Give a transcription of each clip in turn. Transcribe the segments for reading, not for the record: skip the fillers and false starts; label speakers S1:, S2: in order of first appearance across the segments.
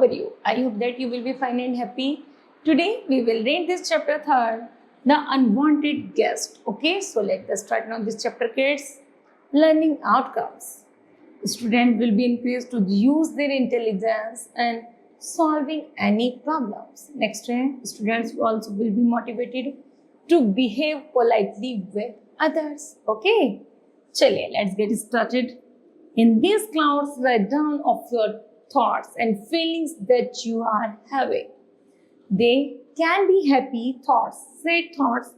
S1: are you? I hope that you will be fine and happy. Today we will read this chapter third, The Unwanted Guest. Okay, so let us start now this chapter, kids. Learning outcomes. Students will be encouraged to use their intelligence and solving any problems. Next, students also will be motivated to behave politely with others. Okay, chaliye, let's get started. In these clouds, write down of your thoughts and feelings that you are having. They can be happy thoughts, sad thoughts,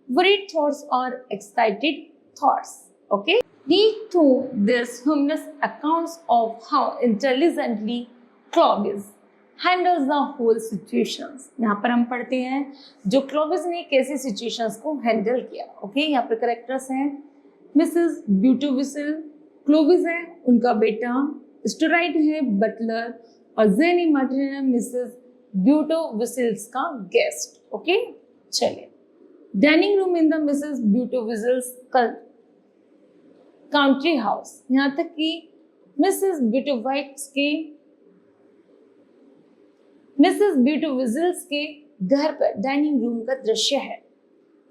S1: worried thoughts, or excited thoughts. Okay? Read through this humorous accounts of how intelligently Clovis handles the whole situations. यहाँ पर हम पढ़ते हैं जो Clovis ने कैसे situations को handle किया. Okay? यहाँ पर characters हैं मिसेस ब्यूटोविसल, क्लोविस है उनका बेटा, स्टोराइट है बटलर, और जेनी मार्टिन है मिसेस ब्यूटोविसल्स का गेस्ट. ओके, चलिए. Dining room in the Mrs ब्यूटोविसल्स काउंट्री हाउस. यहाँ तक कि मिसेस ब्यूटोविसल्स के घर पर डाइनिंग रूम का दृश्य है.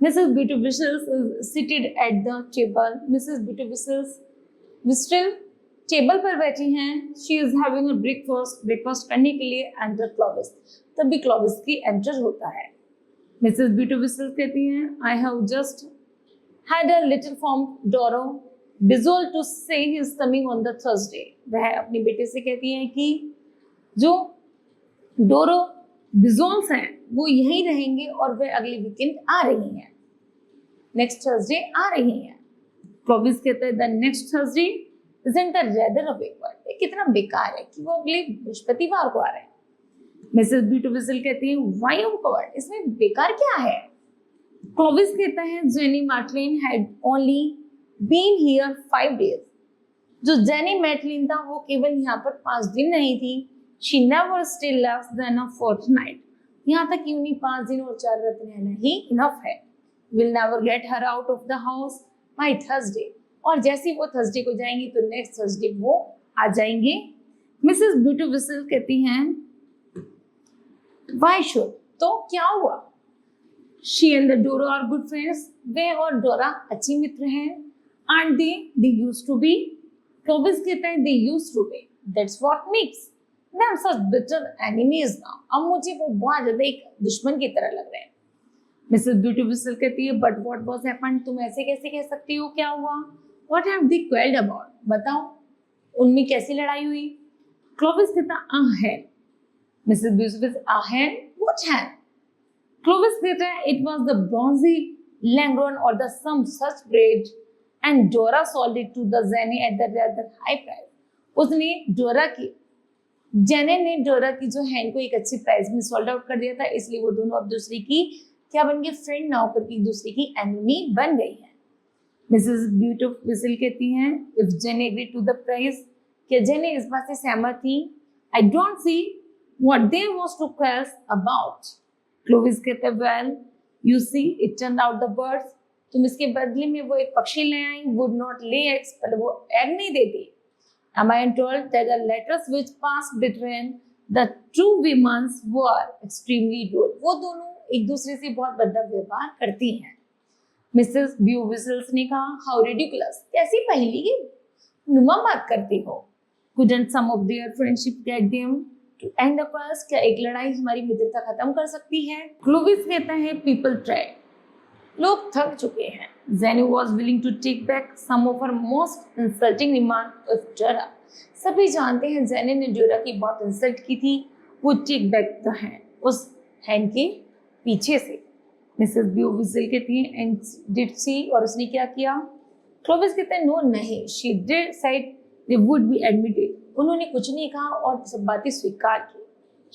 S1: मिसेस ब्यूटोविसल्स is seated at the table. Mrs ब्यूटोविसल्स टेबल पर बैठी हैं. She is having a breakfast करने के लिए एंटर क्लोविस. तभी क्लोविस की एंटर होता है. मिसेस ब्यूटोविसल कहती हैं, I have just had a letter from डोरो बिजोल to say he is coming on the Thursday. वह अपने बेटे से कहती हैं कि जो डोरो बिजोल्स हैं वो यहीं रहेंगे और वे अगले वीकेंड आ रही हैं, नेक्स्ट थर्सडे आ रही हैं. क्लोविस कहता है, the next Thursday Isn't that rather a backward? ये कितना बेकार है कि वो अगले बृहस्पतिवार को आ रहे हैं. मिसेस ब्यूटोविसल कहती है, why awkward? इसमें बेकार क्या है? क्लोविस कहता है, jenny Matlin had only been here 5 days. जो जेनी मैटलिन था वो केवल यहाँ पर 5 दिन नहीं थी. She never stayed less than a fortnight. यहाँ तक कि उन्हें 5 दिन और 4 रात रहना ही enough है. We'll never get her out of the house by Thursday. और जैसे वो थर्सडे को जाएंगी तो नेक्स्ट थर्सडे वो आ जाएंगे. मिसेस ब्यूटोविसल कहती हैं, व्हाई शुड? तो क्या हुआ? She and the Dora are good friends. वे और डोरा अच्छी मित्र हैं. Aren't they used to be. Clovis कहता है, they used to be. That's what makes them such bitter enemies now. अब मुझे वो बहुत ज्यादा एक दुश्मन की तरह लग रहे हैं. मिसेस ब्यूटोविसल कहती है, बट व्हाट वाज हैपेंड? तुम ऐसे कैसे कह सकती हो? क्या हुआ? What have they quarreled about? बताओ, उनमें कैसी लड़ाई हुई? क्लोविस कहता है, मिसेस ब्यूटोविसल अहन, what hand? क्लोविस कहता है, it was the bronzy Langron or the some such bread and Dora sold it to the Jenny at the rather high price. उसने जेने ने डोरा की जो हैंड को एक अच्छी प्राइस में सोल्ड आउट कर दिया था, इसलिए वो दोनों अब दूसरे की क्या बन गए? फ्रेंड ना होकर के एक दूसरे की एनिमी बन गई है. मिसेस ब्यूटोविसल कहती हैं, if Jenny agree to the price, क्या जेनी इस बात से सहमत थी? I don't see what there was to quarrel about. Clovis कहते हैं, well you see it turn out the birds. तुम इसके बदले में वो एक पक्षी ले आई, वुड नॉट ले एग्स, पर वो एग नहीं देती. Am I told that the letters which passed between the two women were extremely rude. वो दोनों एक दूसरे से बहुत बदला व्यवहार करती हैं. मिसेस ब्यूटोविसल ने कहा, हाउ रिडिकुलस, कैसी पहेली की नुमा बात करती हो. Couldn't some of their friendship get them to end up as? क्या एक लड़ाई हमारी मित्रता खत्म कर सकती है? क्लोविस कहता है, people try. लोग थक चुके हैं. Jenny was willing to take back some of her most insulting remarks of Dora. सभी जानते हैं जेनी ने डोरा की बहुत इंसल्ट की थी. वो टेक बैक द हैंड, उस हैंड के पीछे से. मिसेस ब्यूटोविसल कहती हैं, एंड डिड सी, और उसने क्या किया? क्लोविस कहते हैं, नो नहीं. She did said they would be admitted. उन्होंने कुछ नहीं कहा और सब बातें स्वीकार की.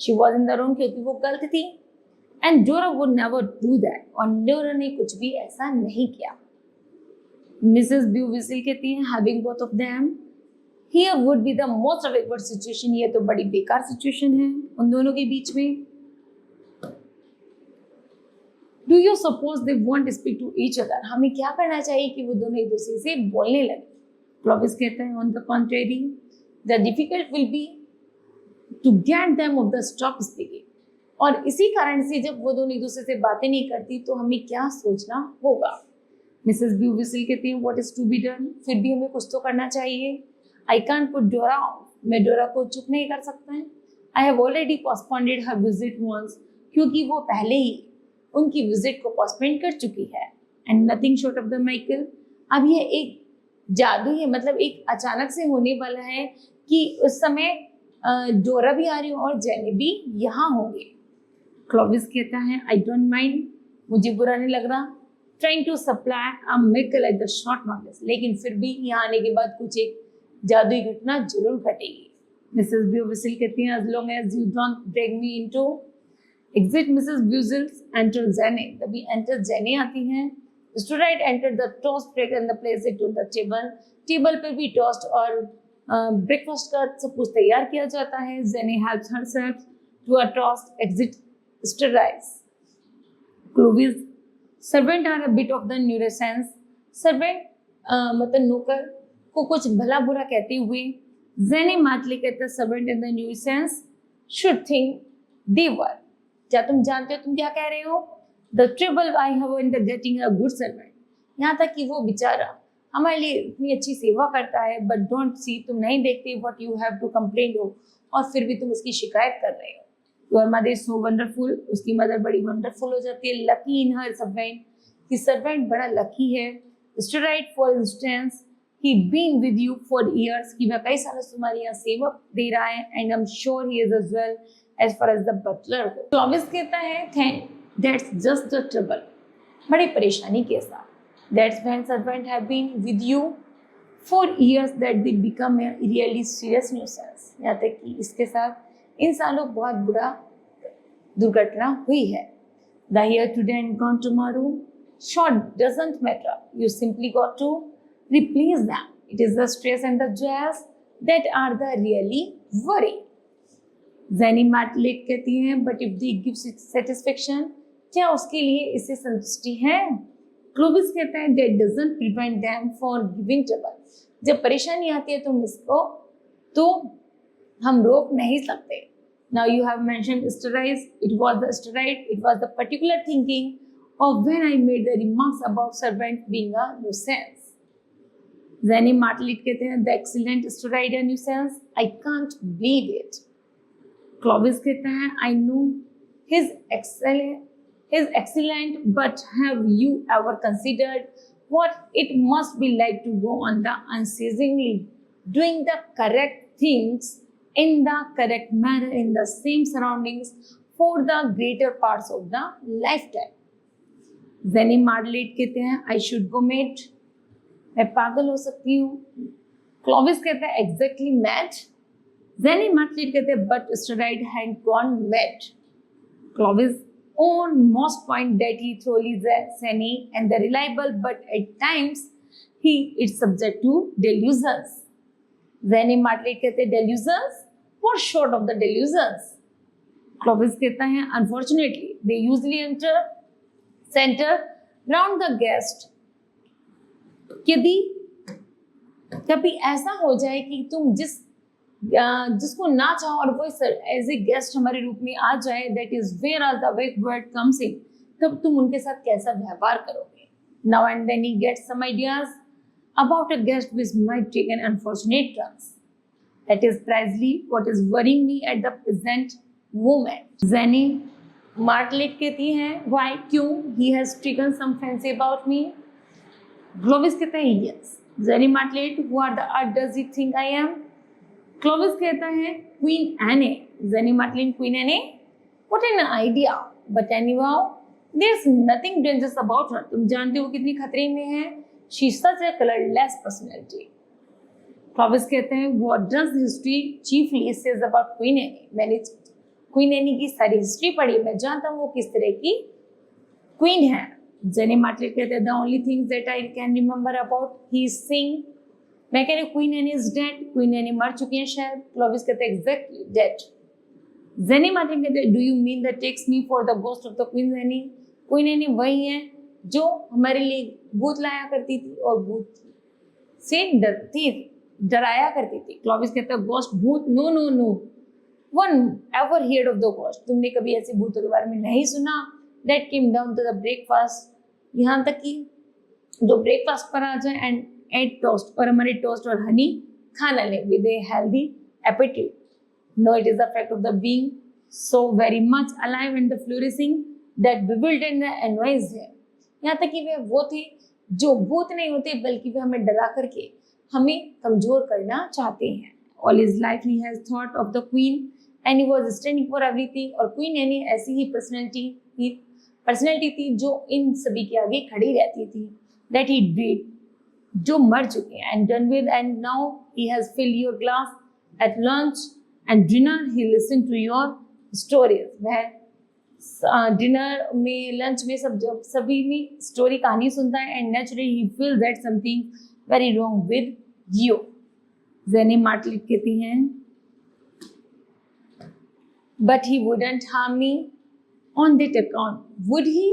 S1: She was in the wrong, क्योंकि वो गलत थी. एंड डोरा वुड नेवर डू दैट, और डोरा ने कुछ भी ऐसा नहीं किया. मिसेस ब्यूटोविसल कहती हैं, having both of them here would be the most awkward situation. ये तो बड़ी बेकार सिचुएशन है उन दोनों के बीच में. Do you suppose they want speak to each other? हमें क्या करना चाहिए कि वो दोनों एक दूसरे से बोलने लगे? क्लोविस कहते हैं, on the contrary the difficult will be to get them of the stop speaking. और इसी कारण से जब वो दोनों एक दूसरे से बातें नहीं करती तो हमें क्या सोचना होगा। मिसेस ब्यू विसिल कहती हैं what is to be done, फिर भी हमें कुछ तो करना चाहिए। I can't put Dora off, मैं डोरा को चुप नहीं कर सकता है। I have already postponed her visit once, क्योंकि वो पहले ही उनकी विजिट को पोस्टपोन कर चुकी है। And nothing short of the Michael, अब ये एक जादू है, मतलब एक अचानक से होने वाला है कि उस समय डोरा भी आ रही हो और जेनी भी यहाँ होंगे। क्लोविस कहता है आई डोंट माइंड, मुझे बुरा नहीं लग रहा, trying to supply a miracle at the short notice, लेकिन फिर भी यहाँ आने के बाद कुछ एक जादुई घटना जरूर घटेगी। मिसेस ब्यू विसिल कहती हैं as long as you don't drag me into exit Mrs. Buzzles enter Jenny, तभी enter Jenny आती हैं। Student enter the toast break and the place it on the table, table पे भी टोस्ट और ब्रेकफास्ट का सब कुछ तैयार किया जाता है। Jenny helps herself to a toast, exit stirrise. Clovis servant are a bit of the nuisance, servant मतलब नौकर को कुछ भला बुरा कहते हुए Jenny Martley कहता है servant in the nuisance should think they were, क्या तुम जानते हो तुम क्या कह रहे हो? The trouble I have in the getting a good servant, यहाँ तक कि वो बेचारा हमारे लिए इतनी अच्छी सेवा करता है but don't see, तुम नहीं देखते what you have to complain हो, और फिर भी तुम उसकी शिकायत कर रहे हो। Your mother is so wonderful, उसकी मदर बड़ी वंडरफुल हो जाती है। Lucky in her servant, कि सर्वेंट बड़ा लकी है। Straight for instance, he been with you for years, कि वह कई सालों से तुम्हारी यहाँ सेवा दे रहा है। And I'm sure he is as well as far as the butler go. Clovis कहता है that's just the trouble, बड़ी परेशानी के साथ। That's when servant have been with you for years that they become a really serious nuisance, यहाँ तक कि इसके साथ इन सालों बहुत बुरा दुर्घटना हुई है। The here today and gone tomorrow, short doesn't matter, you simply got to replace them. It is the stress and the joys that are the really worry. Jenny Martlet कहती हैं but if they give satisfaction, क्या उसके लिए इससे संतुष्टि है? Clovis कहता है that doesn't prevent them for giving trouble. जब परेशानी आती है तुम इसको तो हम रोक नहीं सकते। Now you have mentioned steroids. It was the steroid. It was the particular thinking of when I made the remarks about servant being a nuisance. Jenny Martlet कहते हैं the excellent steroid a nuisance. I can't believe it. Clovis कहता है I know his excellent, but have you ever considered what it must be like to go on the unceasingly doing the correct things in the correct manner in the same surroundings for the greater parts of the lifetime? Jenny Martlet कहते हैं I should go mad, मैं पागल हो सकती हूँ। Clovis कहता है exactly mad. Jenny Martlet कहते हैं but Stride had gone mad. Clovis on most point that he thoroughly sane and the reliable, but at times he is subject to delusions. Jenny Martlet कहते हैं delusions, what sort of the delusions? Clovis कहता है unfortunately they usually center round the guest. यदि कभी ऐसा हो जाए कि तुम जिसको ना चाहो और वो एज ए गेस्ट हमारे रूप में आ जाए, that is where are the word comes in, तब तुम उनके साथ कैसा व्यवहार करोगे? Now and then he gets some ideas about a guest which might take an unfortunate turns. That is precisely what is worrying me at the present moment. Jenny Martlet कहती हैं why, क्यों? He has taken some fancy about me. Clovis कहता है yes. Jenny Martlet who are the earth does he think I am? Clovis कहता है Queen Anne. Jenny Martlet Queen Anne, what an idea, but anyhow there is nothing dangerous about her. तुम जानते हो कितनी खतरे में है. She is such a colourless personality. Clovis कहते हैं what does history chiefly says about Queen Anne. मैंने क्वीन एनी की सारी हिस्ट्री पढ़ी, मैं जानता हूँ वो किस तरह की क्वीन है. जेनी मार्टलेट कहते हैं the only things that I can remember about he is sing. मैं कह रही हूँ queen Anne is dead. Queen Anne मर चुकी है शायद. क्लोविस कहते हैं एग्जैक्टली डेड. जेनी मार्टलेट कहते हैं do you mean that takes me for the ghost of the queen Annie? Queen Annie वही है जो हमारे लिए भूत लाया करती थी और भूत से डराया करती थी. क्लोविस कहता है गोस्ट भूत, no no no. One ever heard of the ghost, तुमने कभी ऐसे भूतों के बारे में नहीं सुना? That came down to the breakfast, यहाँ तक कि जो ब्रेकफास्ट पर आ जाए एंड एट टोस्ट, और हमारे टोस्ट और हनी खाना ले with a healthy appetite. No, it is the fact of the being so very much alive and the flourishing that bewildered and annoys him. यहाँ तक कि वे वो थे जो भूत नहीं होते बल्कि वे हमें डरा करके हमें कमजोर करना चाहते हैं. All his life he has thought of the queen and he was standing for everything. और क्वीन यानी ऐसी ही पर्सनैलिटी थी जो इन सभी के आगे खड़ी रहती थी. That he did, जो मर चुके हैं, and done with, and now he has filled your glass at lunch and dinner. He listened to your stories. वह डिनर में, लंच में, सब जब सभी में स्टोरी कहानी सुनता है and naturally he feel that something very wrong with you. Jenny Martlet कहती हैं but he wouldn't harm me on that account, would he?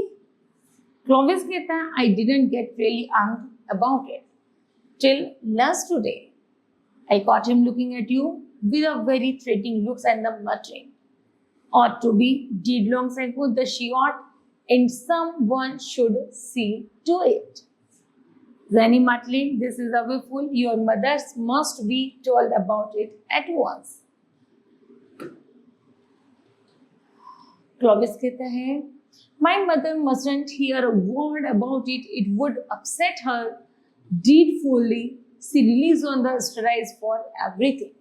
S1: Clovis कहता है I didn't get really angry about it till last today. I caught him looking at you with a very threatening looks and the muttering. Ought to be did long ago, the she ought, and someone should see to it. Zanny Matley, this is awful fool. Your mothers must be told about it at once. Clovis कहता है my mother mustn't hear a word about it. It would upset her dreadfully. She relies on the steroids for everything.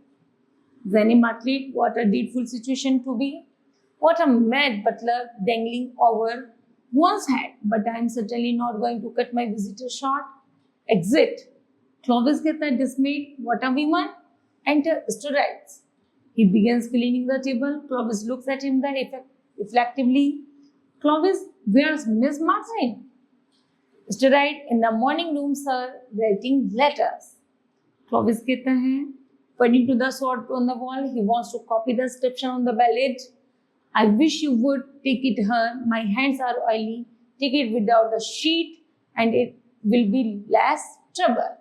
S1: Zanny Matley, what a dreadful situation to be. What a mad butler dangling over one's head. But I am certainly not going to cut my visitor short. Exit. Clovis कहता है dismayed. What a woman. Enter Steroids. He begins cleaning the table. Clovis looks at him then reflectively. Clovis, where's Miss Martin? Steroid in the morning room, sir, writing letters. Clovis कहता है pointing to the sword on the wall. He wants to copy the inscription on the ballad. I wish you would take it her. My hands are oily. Take it without the sheet and it will be less trouble.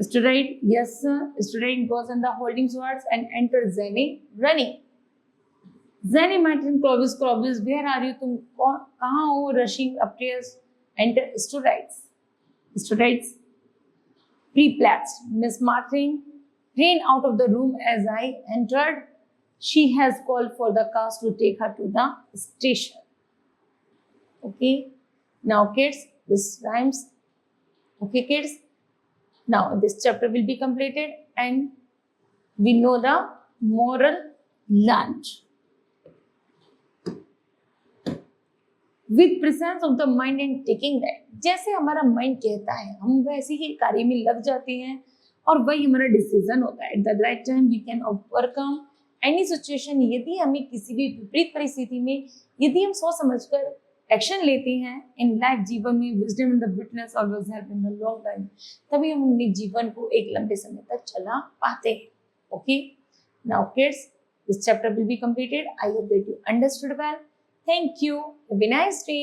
S1: Steroid, yes sir. Steroid goes in the holding swords and enters Zenny running. Zenny Martin, Clovis, where are you? तुम कहाँ हो? Rushing upstairs. Enter Steroids. Steroids, perplexed. Miss Martin ran out of the room as I entered. She has called for the cars to take her to the station. Okay, now kids, this rhymes. Okay kids, now this chapter will be completed and we know the moral learned. With presence of the mind and taking that, जैसे हमारा mind कहता है हम वैसे ही कार्य में लग जाते हैं और वही हमारा डिसीजन होता है. At the right time we can overcome any situation. यदि हमें किसी भी विपरीत परिस्थिति में यदि हम सोच समझकर एक्शन लेते हैं इन लाइफ, जीवन में wisdom and the witness always help in the long time, तभी हम अपने जीवन को एक लंबे समय तक चला पाते हैं. Okay, now kids, this chapter will be completed. I hope that you understood well. Thank you. Have a nice day.